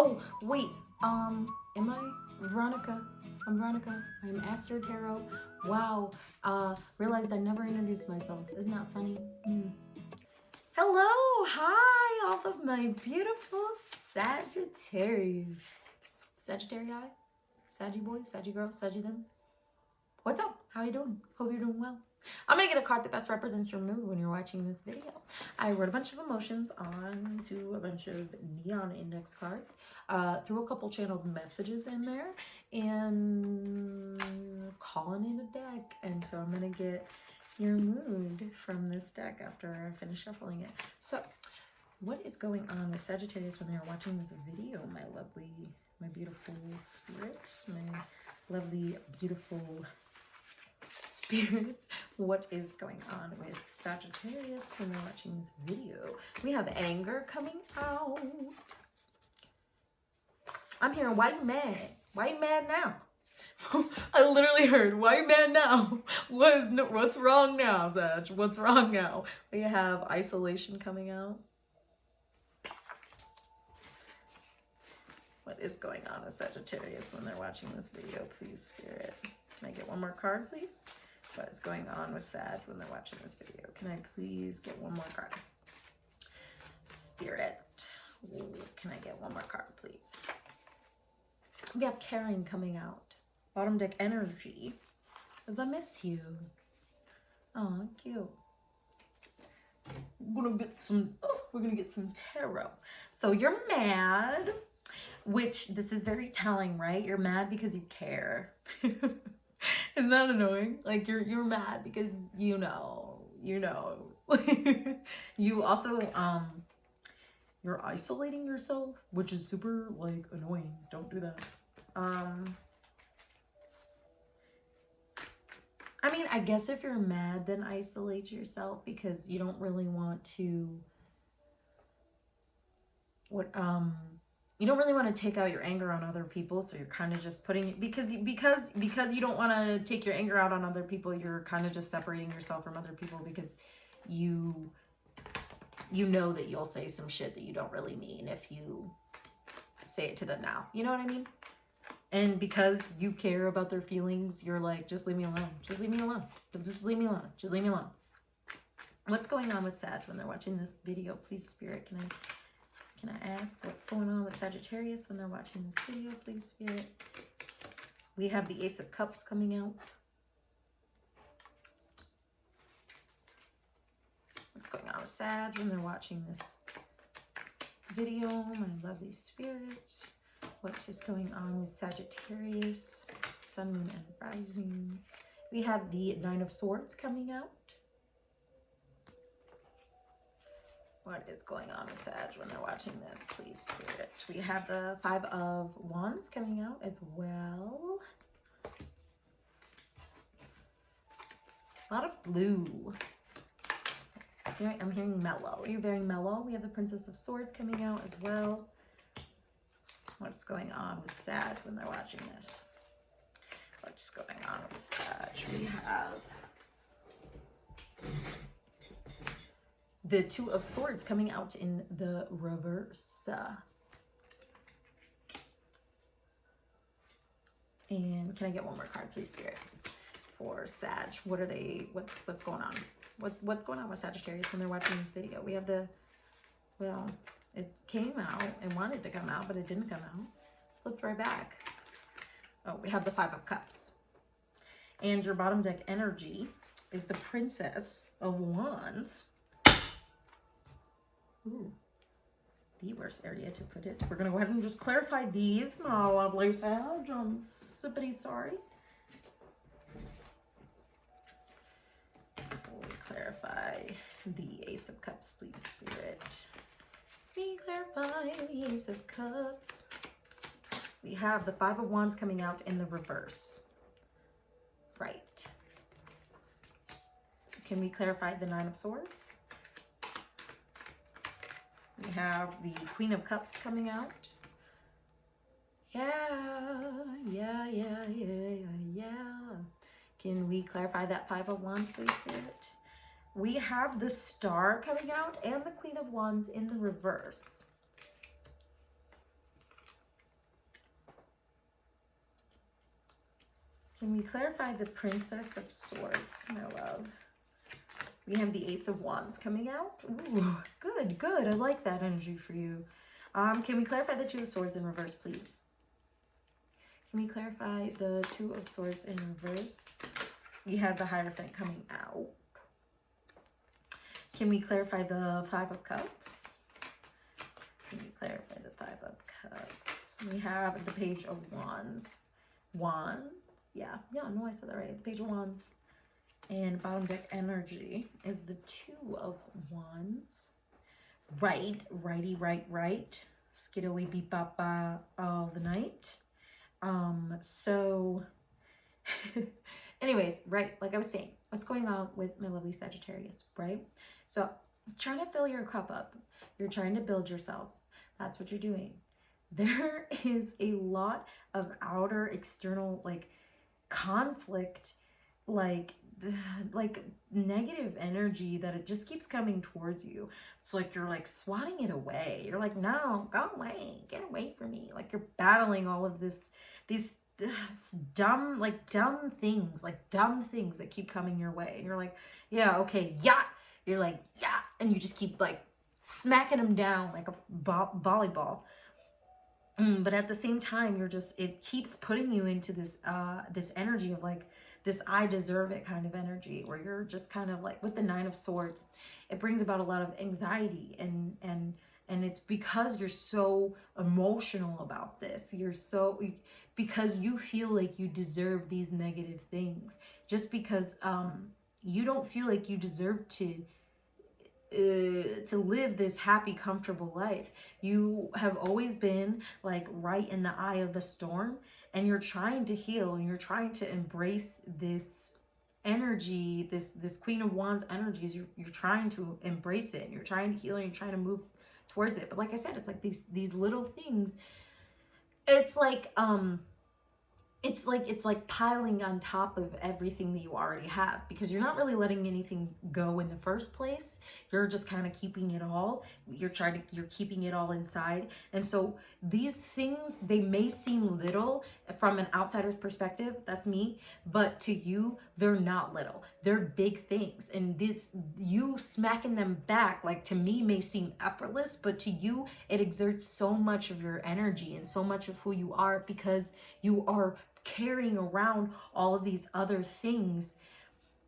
Oh, wait. Am I Veronica? I'm Veronica. I'm Aster Tarot. Wow. Realized I never introduced myself. Isn't that funny? Hello. Hi, all of my beautiful Sagittarius. Sagittarii? Saggy boys? Saggy girls? Saggy them? What's up? How you doing? Hope you're doing well. I'm going to get a card that best represents your mood when you're watching this video. I wrote a bunch of emotions onto a bunch of neon index cards, threw a couple channeled messages in there, and calling in a deck. And so I'm going to get your mood from this deck after I finish shuffling it. So what is going on with Sagittarius when they're watching this video, my beautiful spirits, my lovely, beautiful spirits? What is going on with Sagittarius when they're watching this video? We have anger coming out. I'm hearing, why you mad? Why you mad now? I literally heard, why you mad now? What's wrong now, Sag? What's wrong now? We have isolation coming out. What is going on with Sagittarius when they're watching this video? Please, Spirit. Can I get one more card, please? What is going on with Sag when they're watching this video? Can I please get one more card? Spirit. Ooh, can I get one more card, please? We have caring coming out. Bottom deck energy. I miss you. Oh, cute. We're gonna get some tarot. So you're mad, which this is very telling, right? You're mad because you care. Isn't that annoying? Like you're mad because you know. You also you're isolating yourself, which is super like annoying. Don't do that. I mean, I guess if you're mad, then isolate yourself because you don't really want to you don't really want to take out your anger on other people, so you're kind of just putting it because you don't want to take your anger out on other people. You're kind of just separating yourself from other people because you know that you'll say some shit that you don't really mean if you say it to them now. You know what I mean? And because you care about their feelings, you're like, just leave me alone. Just leave me alone. Just leave me alone. Just leave me alone. What's going on with Sag when they're watching this video? Please, Spirit, can I ask what's going on with Sagittarius when they're watching this video? Please, Spirit. We have the Ace of Cups coming out. What's going on with Sag when they're watching this video? My lovely Spirit. What is going on with Sagittarius? Sun, Moon, and Rising. We have the Nine of Swords coming out. What is going on with Sag when they're watching this? Please, Spirit. We have the Five of Wands coming out as well. A lot of blue. I'm hearing mellow. You're very mellow. We have the Princess of Swords coming out as well. What's going on with Sag when they're watching this? What's going on with Sag? We have the Two of Swords coming out in the reverse. And can I get one more card, please, Spirit, for Sag? What are they? What's going on? What's going on with Sagittarius when they're watching this video? We have the, well, it came out and wanted to come out, but it didn't come out. Flipped right back. Oh, we have the Five of Cups. And your bottom deck energy is the Princess of Wands. Ooh, the worst area to put it. We're going to go ahead and just clarify these, my lovely Sag. I'm sippity sorry. We'll clarify the Ace of Cups, please, Spirit. We clarify the Ace of Cups. We have the Five of Wands coming out in the reverse. Right. Can we clarify the Nine of Swords? We have the Queen of Cups coming out. Yeah. Can we clarify that Five of Wands, please, Spirit? We have the Star coming out and the Queen of Wands in the reverse. Can we clarify the Princess of Swords, my love? We have the Ace of Wands coming out. Ooh, good, good. I like that energy for you. Can we clarify the Two of Swords in reverse, please? Can we clarify the Two of Swords in reverse? We have the Hierophant coming out. Can we clarify the Five of Cups? Can we clarify the Five of Cups? We have the Page of Wands. Wands? Yeah, no, I said that right. The Page of Wands. And bottom deck energy is the Two of Wands. Right, righty, right. Skiddly beep bop all the night. So anyways, right, like I was saying, what's going on with my lovely Sagittarius, right? So trying to fill your cup up. You're trying to build yourself. That's what you're doing. There is a lot of outer external like conflict, like negative energy that it just keeps coming towards you. It's like you're like swatting it away. You're like, no, go away, get away from me. Like you're battling all of these dumb things that keep coming your way, and you're like, yeah, okay, yeah. You're like, yeah, and you just keep like smacking them down like a volleyball. But at the same time, it keeps putting you into this this energy of like this I deserve it kind of energy, where you're just kind of like, with the Nine of Swords, it brings about a lot of anxiety, and it's because you're so emotional about this. Because you feel like you deserve these negative things, just because you don't feel like you deserve to live this happy, comfortable life. You have always been like right in the eye of the storm, and you're trying to heal, and you're trying to embrace this energy, this Queen of Wands energies. You're trying to embrace it, and you're trying to heal, and you're trying to move towards it. But like I said, it's like these little things. It's like piling on top of everything that you already have, because you're not really letting anything go in the first place. You're just kind of keeping it all. You're keeping it all inside. And so these things, they may seem little from an outsider's perspective, that's me, but to you, they're not little. They're big things. And you smacking them back, like, to me may seem effortless, but to you, it exerts so much of your energy and so much of who you are, because you are carrying around all of these other things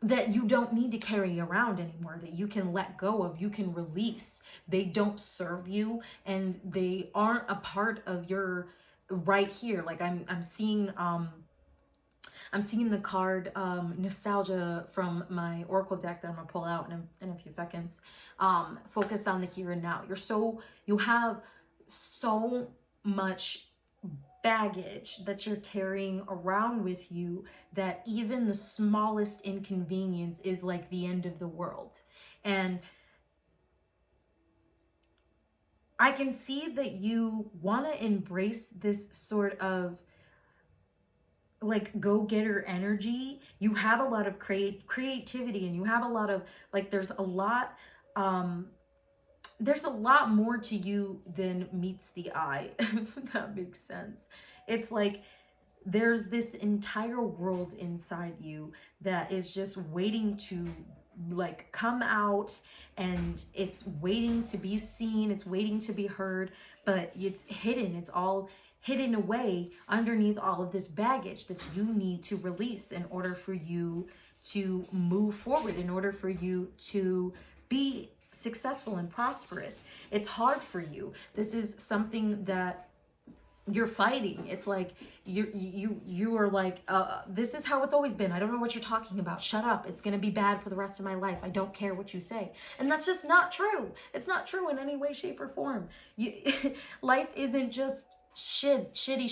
that you don't need to carry around anymore, that you can let go of, you can release. They don't serve you, and they aren't a part of your right here. Like I'm seeing the card Nostalgia from my Oracle deck that I'm gonna pull out in a few seconds. Focus on the here and now. You have so much baggage that you're carrying around with you, that even the smallest inconvenience is like the end of the world. And I can see that you want to embrace this sort of like go-getter energy. You have a lot of creativity, and you have a lot of like, there's a lot more to you than meets the eye, if that makes sense. It's like there's this entire world inside you that is just waiting to like come out, and it's waiting to be seen, it's waiting to be heard, but it's hidden. It's all hidden away underneath all of this baggage that you need to release in order for you to move forward, in order for you to be successful and prosperous. It's hard for you. This is something that you're fighting. It's like you are like, this is how it's always been. I don't know what you're talking about. Shut up. It's gonna be bad for the rest of my life. I don't care what you say. And that's just not true. It's not true in any way, shape, or form. Life isn't just shitty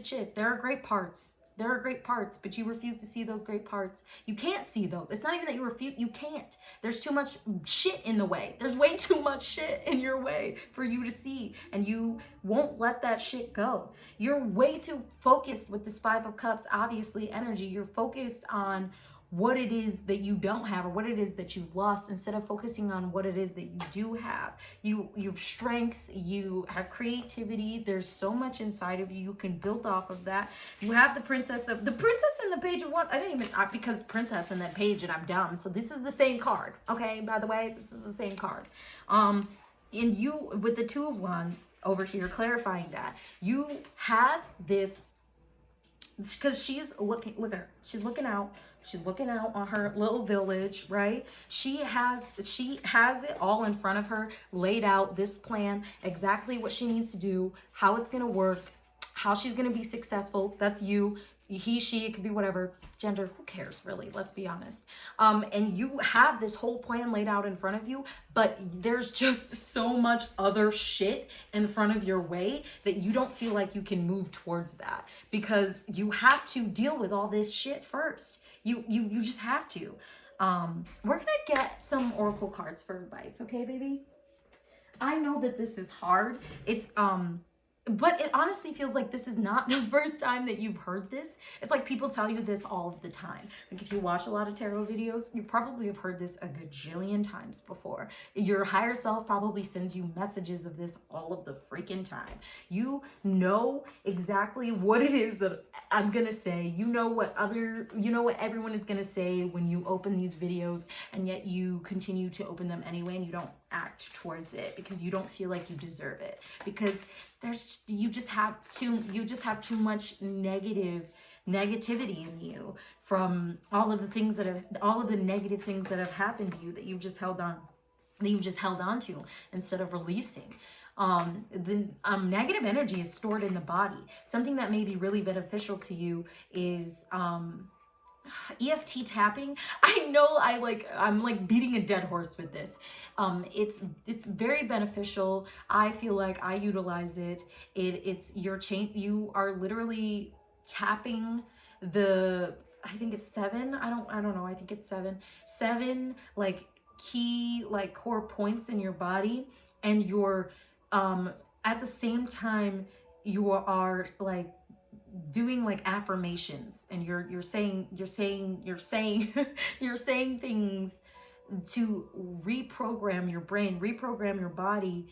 shit. There are great parts. There are great parts, but you refuse to see those great parts. You can't see those. It's not even that you refuse, you can't. There's too much shit in the way. There's way too much shit in your way for you to see, and you won't let that shit go. You're way too focused with this Five of Cups, obviously, energy. You're focused on what it is that you don't have or what it is that you've lost, instead of focusing on what it is that you do have. You have strength, you have creativity, there's so much inside of you can build off of that. You have the princess in the page of wands. I didn't even, because princess in that page and I'm dumb, so this is the same card, okay? By the way, this is the same card. And you, with the two of wands over here, clarifying that you have this, because she's looking, look at her, she's looking out on her little village, right? She has it all in front of her, laid out, this plan, exactly what she needs to do, how it's gonna work, how she's gonna be successful. That's you, he, she, it could be whatever gender, who cares really, let's be honest. And you have this whole plan laid out in front of you, but there's just so much other shit in front of your way that you don't feel like you can move towards that, because you have to deal with all this shit first. You just have to. We're gonna get some oracle cards for advice, okay, baby? I know that this is hard. It's but it honestly feels like this is not the first time that you've heard this. It's like people tell you this all of the time. Like if you watch a lot of tarot videos, you probably have heard this a gajillion times before. Your higher self probably sends you messages of this all of the freaking time. You know exactly what it is that I'm gonna say. You know what everyone is gonna say when you open these videos, and yet you continue to open them anyway, and you don't act towards it because you don't feel like you deserve it, because you just have too much negativity in you from all of the negative things that have happened to you that you've just held on to instead of releasing. The negative energy is stored in the body. Something that may be really beneficial to you is EFT tapping. I know I'm like beating a dead horse with this. It's very beneficial. I feel like I utilize it. It's your chain. You are literally tapping I think it's 7. I don't know. I think it's 7 like key, like core points in your body, and you're at the same time you are like doing like affirmations, and you're saying you're saying things to reprogram your brain, reprogram your body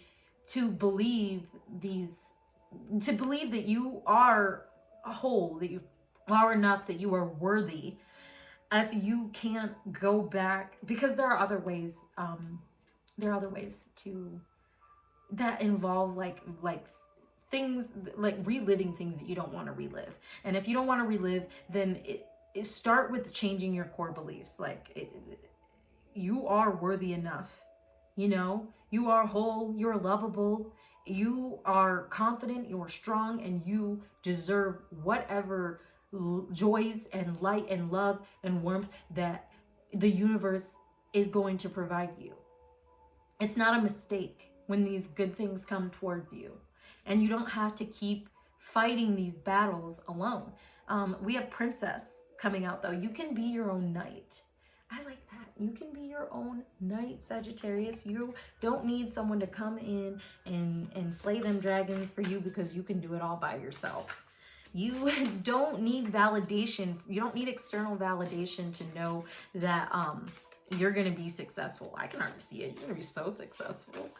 to believe that you are whole, that you are enough, that you are worthy. If you can't go back, because there are other ways to that involve like things like reliving things that you don't want to relive. And if you don't want to relive, then it start with changing your core beliefs. Like you are worthy enough, you are whole, you're lovable, you are confident, you are strong, and you deserve whatever joys and light and love and warmth that the universe is going to provide you. It's not a mistake when these good things come towards you. And you don't have to keep fighting these battles alone. We have Princess coming out, though. You can be your own knight. I like that. You can be your own knight, Sagittarius. You don't need someone to come in and slay them dragons for you, because you can do it all by yourself. You don't need validation. You don't need external validation to know that you're going to be successful. I can already see it. You're going to be so successful.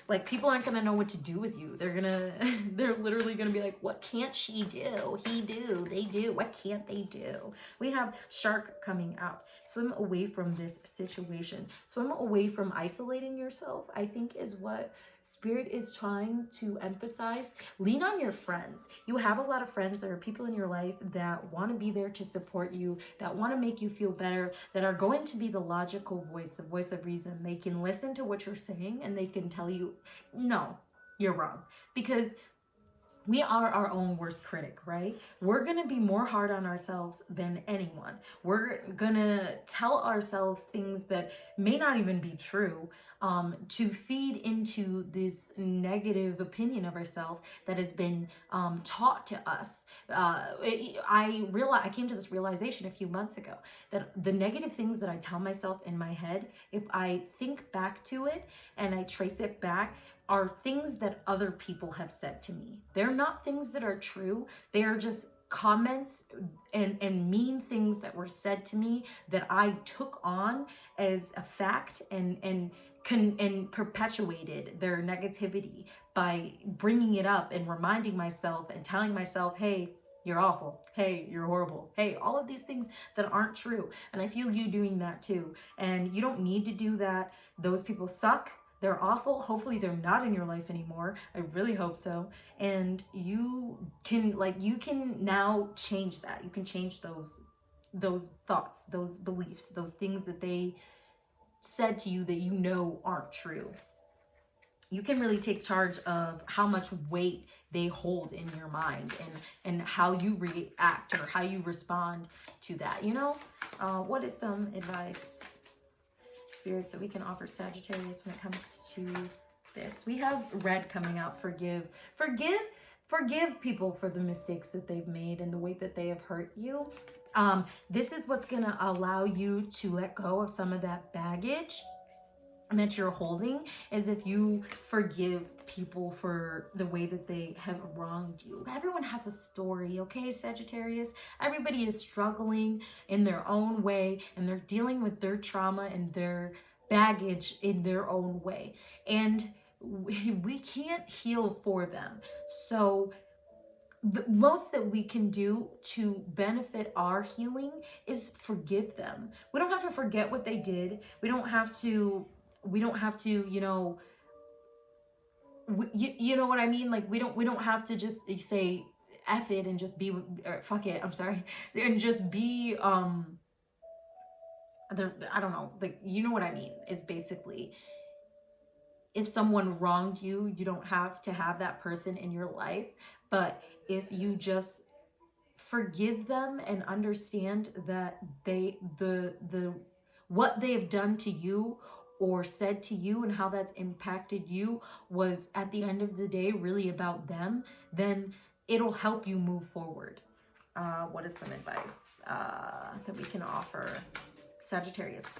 Like, people aren't going to know what to do with you. They're literally going to be like, what can't she do? He do, they do. What can't they do? We have Shark coming out. Swim away from this situation. Swim away from isolating yourself, I think, is what Spirit is trying to emphasize. Lean on your friends. You have a lot of friends. There are people in your life that want to be there to support you, that want to make you feel better, that are going to be the logical voice, the voice of reason. They can listen to what you're saying, and they can tell you, no, you're wrong. Because we are our own worst critic, right? We're going to be more hard on ourselves than anyone. We're going to tell ourselves things that may not even be true, to feed into this negative opinion of ourselves that has been taught to us. I came to this realization a few months ago that the negative things that I tell myself in my head, if I think back to it and I trace it back, are things that other people have said to me. They're not things that are true. They are just comments and mean things that were said to me that I took on as a fact and perpetuated their negativity by bringing it up and reminding myself and telling myself, hey, you're awful. Hey, you're horrible. Hey, all of these things that aren't true. And I feel you doing that too. And you don't need to do that. Those people suck. They're awful. Hopefully they're not in your life anymore. I really hope so. And you can now change that. You can change those thoughts, those beliefs, those things that they said to you that you know aren't true. You can really take charge of how much weight they hold in your mind and how you react or how you respond to that, you know? What is some advice, spirits, that we can offer Sagittarius when it comes to this? We have red coming out. Forgive people for the mistakes that they've made and the way that they have hurt you. This is what's going to allow you to let go of some of that baggage that you're holding, is if you forgive people for the way that they have wronged you. Everyone has a story, okay, Sagittarius? Everybody is struggling in their own way, and they're dealing with their trauma and their baggage in their own way. And we can't heal for them. So the most that we can do to benefit our healing is forgive them. We don't have to forget what they did. We don't have to, you know, you know what I mean? Like, we don't have to just say F it and just be, or fuck it, I'm sorry, and just be, I don't know, like, you know what I mean, is basically, if someone wronged you, you don't have to have that person in your life. But if you just forgive them and understand that what they have done to you or said to you and how that's impacted you was, at the end of the day, really about them, then it'll help you move forward. What is some advice that we can offer Sagittarius?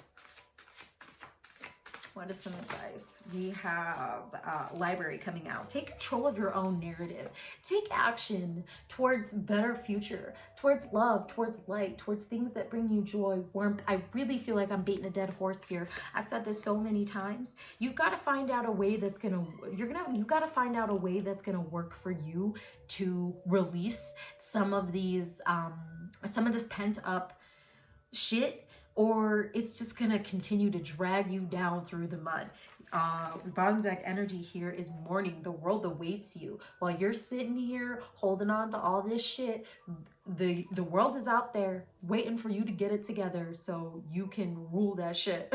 What is some advice? We have library coming out. Take control of your own narrative. Take action towards better future, towards love, towards light, towards things that bring you joy, warmth. I really feel like I'm beating a dead horse here. I've said this so many times. You've got to find out a way that's you've got to find out a way that's gonna work for you to release some of these, some of this pent up shit, or it's just gonna continue to drag you down through the mud. Bottom deck energy here is mourning. The world awaits you. While you're sitting here holding on to all this shit, the world is out there waiting for you to get it together so you can rule that shit.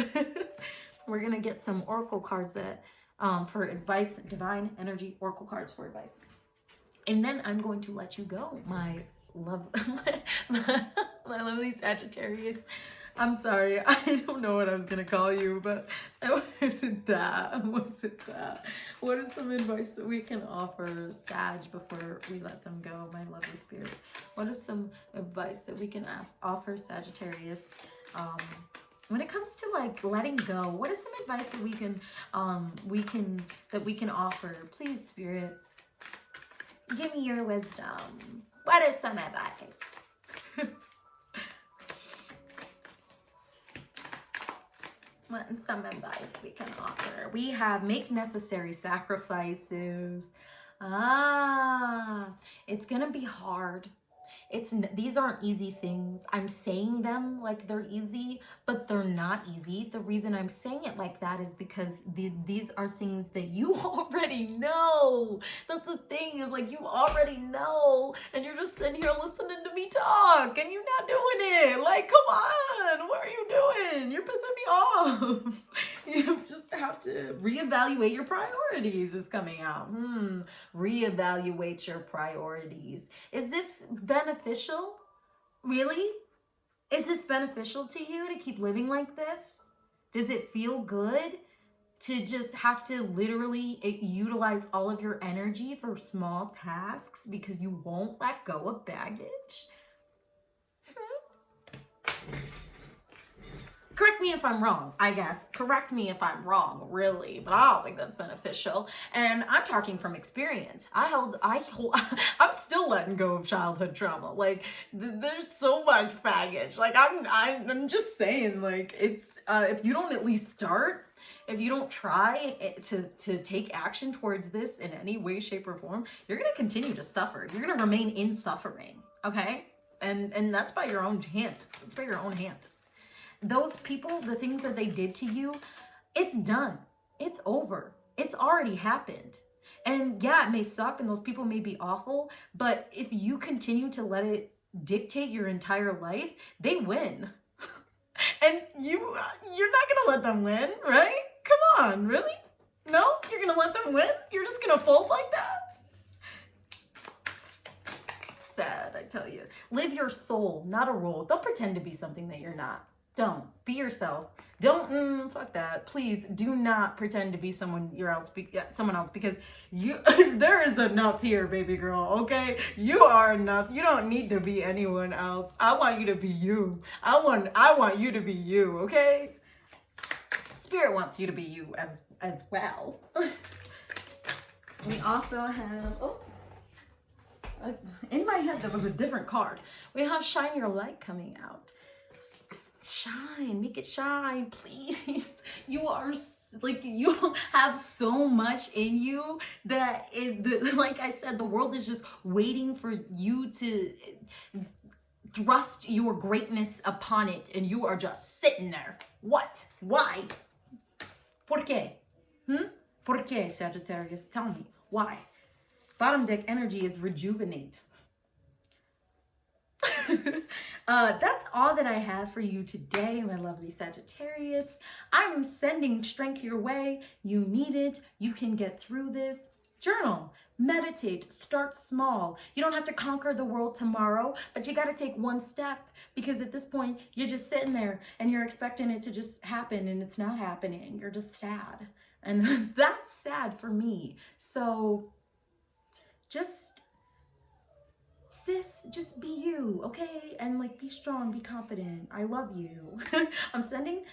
We're gonna get some oracle cards that for advice, divine energy oracle cards for advice. And then I'm going to let you go, my lovely Sagittarius. I'm sorry, I don't know what I was gonna call you, but wasn't that? What is some advice that we can offer Sag before we let them go, my lovely spirits? What is some advice that we can offer Sagittarius when it comes to like letting go? What is some advice that we can offer? Please, Spirit, give me your wisdom. What is some advice? What is some advice we can offer? We have make necessary sacrifices. It's gonna be hard. These aren't easy things. I'm saying them like they're easy, but they're not easy. The reason I'm saying it like that is because these are things that you already know. That's the thing, is like, you already know, and you're just sitting here listening to me talk, and you're not doing it. Like, come on, what are you doing? You're pissing me off. You just have to reevaluate your priorities is coming out. Reevaluate your priorities. Is this beneficial? Really? Is this beneficial to you to keep living like this? Does it feel good to just have to literally utilize all of your energy for small tasks because you won't let go of baggage? Correct me if I'm wrong, I guess. Correct me if I'm wrong, really, but I don't think that's beneficial. And I'm talking from experience. I'm still letting go of childhood trauma. Like, there's so much baggage. Like, I'm just saying, like, it's, if you don't at least start, if you don't try to take action towards this in any way, shape, or form, you're going to continue to suffer. You're going to remain in suffering, okay? And that's by your own hand. That's by your own hand. Those people, the things that they did to you, it's done. It's over. It's already happened. And yeah, it may suck and those people may be awful, but if you continue to let it dictate your entire life, they win. And you're not gonna let them win, right? Come on, really? No? You're gonna let them win? You're just gonna fold like that? Sad, I tell you. Live your soul, not a role. Don't pretend to be something that you're not. Don't. Be yourself. Don't, fuck that. Please do not pretend to be someone someone else, because there is enough here, baby girl, okay? You are enough. You don't need to be anyone else. I want you to be you. I want you to be you, okay? Spirit wants you to be you as well. We also have, in my head there was a different card. We have Shine Your Light coming out. Shine, make it shine, please. You are like, you have so much in you that like I said, the world is just waiting for you to thrust your greatness upon it, and you are just sitting there. What? Why? ¿Por qué? ¿Por qué, Sagittarius? Tell me why. Bottom deck energy is rejuvenate. That's all that I have for you today, my lovely Sagittarius. I'm sending strength your way. You need it. You can get through this. Journal, meditate, start small. You don't have to conquer the world tomorrow, but you got to take one step, because at this point, you're just sitting there and you're expecting it to just happen, and it's not happening. You're just sad. And that's sad for me. So just be you, okay? And like, be strong, be confident. I love you. I'm sending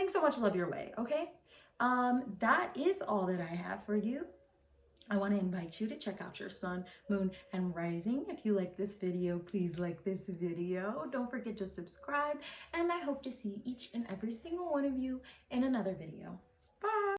so much love your way, okay? That is all that I have for you. I want to invite you to check out your sun, moon, and rising. If you like this video, please like this video. Don't forget to subscribe, and I hope to see each and every single one of you in another video.